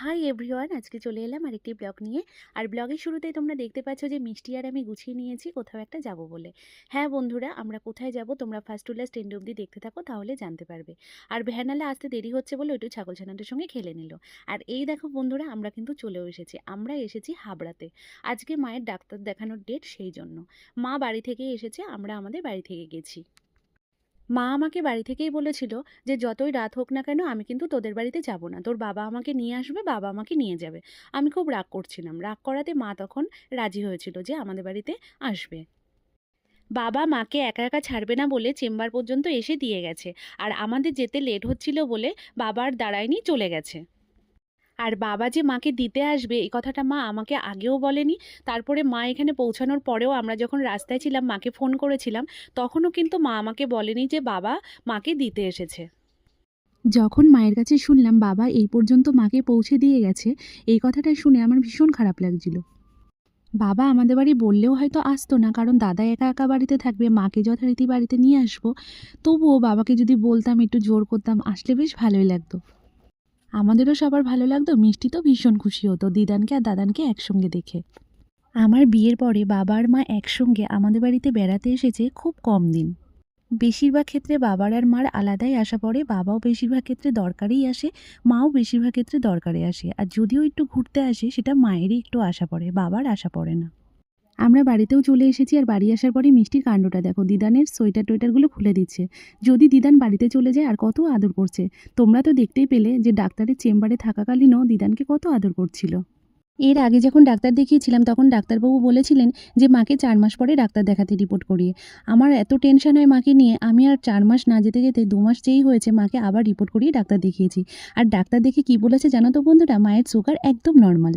Hi everyone, আজকে চলে এলাম আরেকটি ব্লগ নিয়ে। আর ব্লগের শুরুতেই তোমরা দেখতে পাচ্ছ যে মিষ্টি আর আমি গুছিয়ে নিয়েছি কোথাও একটা যাব বলে। হ্যাঁ বন্ধুরা, আমরা কোথায় যাব তোমরা ফার্স্ট টু লাস্ট এন্ড অবধি দেখতে থাকো, তাহলে জানতে পারবে। আর ভ্যানালে আসতে দেরি হচ্ছে বলে একটু ছাগল ছানাটার সঙ্গে খেলে নিল। আর এই দেখো বন্ধুরা, আমরা কিন্তু চলেও এসেছি। আমরা এসেছি হাবড়াতে। আজকে মায়ের ডাক্তার দেখানোর ডেট, সেই জন্য মা বাড়ি থেকে এসেছে, আমরা আমাদের বাড়ি থেকে গেছি। মা আমাকে বাড়ি থেকেই বলেছিল যে যতই রাত হোক না কেন আমি কিন্তু তোদের বাড়িতে যাব না, তোর বাবা আমাকে নিয়ে আসবে, বাবা আমাকে নিয়ে যাবে। আমি খুব রাগ করছিলাম, রাগ করাতে মা তখন রাজি হয়েছিল যে আমাদের বাড়িতে আসবে। বাবা মাকে একা একা ছাড়বে না বলে চেম্বার পর্যন্ত এসে দিয়ে গেছে। আর আমাদের যেতে লেট হচ্ছিল বলে বাবার দাঁড়ায়নি, চলে গেছে। আর বাবা যে মাকে দিতে আসবে এই কথাটা মা আমাকে আগেও বলেনি। তারপরে মা এখানে পৌঁছানোর পরেও আমরা যখন রাস্তায় ছিলাম, মাকে ফোন করেছিলাম, তখনও কিন্তু মা আমাকে বলেনি যে বাবা মাকে দিতে এসেছে। যখন মায়ের কাছে শুনলাম বাবা এই পর্যন্ত মাকে পৌঁছে দিয়ে গেছে, এই কথাটা শুনে আমার ভীষণ খারাপ লাগছিল। বাবা আমাদের বাড়ি বললেও হয়তো আসতো না, কারণ দাদা একা একা বাড়িতে থাকবে, মাকে যথারীতি বাড়িতে নিয়ে আসবো। তবুও বাবাকে যদি বলতাম, একটু জোর করতাম, আসলে বেশ ভালোই লাগতো। আমাদেরও সবার ভালো লাগতো, মিষ্টি তো ভীষণ খুশি হতো দিদানকে আর দাদানকে একসঙ্গে দেখে। আমার বিয়ের পরে বাবা আর মা একসঙ্গে আমাদের বাড়িতে বেড়াতে এসেছে খুব কম দিন। বেশিরভাগ ক্ষেত্রে বাবার আর মার আলাদাই আসা পড়ে, বাবাও বেশিরভাগ ক্ষেত্রে দরকারেই আসে, মাও বেশিরভাগ ক্ষেত্রে দরকারে আসে। আর যদিও একটু ঘুরতে আসে, সেটা মায়েরই একটু আসা পড়ে, বাবার আসা পড়ে না। আমরা বাড়িতেও চলে এসেছি। আর বাড়ি আসার পরে মিষ্টির কাণ্ডটা দেখো, দিদানের সোয়েটার টোয়েটারগুলো খুলে দিচ্ছে। যদি দিদান বাড়িতে চলে যায় আর কত আদর করছে। তোমরা তো দেখতেই পেলে যে ডাক্তারের চেম্বারে থাকাকালীনও দিদানকে কত আদর করছিল। এর আগে যখন ডাক্তার দেখিয়েছিলাম তখন ডাক্তারবাবু বলেছিলেন যে মাকে 4 মাস পরে ডাক্তার দেখাতে রিপোর্ট করিয়ে। আমার এত টেনশন হয় মাকে নিয়ে, আমি আর 4 মাস না যেতে যেতে 2 মাস যেই হয়েছে মাকে আবার রিপোর্ট করিয়ে ডাক্তার দেখিয়েছি। আর ডাক্তার দেখে কি বলেছে জানো তো বন্ধুরা, মায়ের সুগার একদম নর্মাল।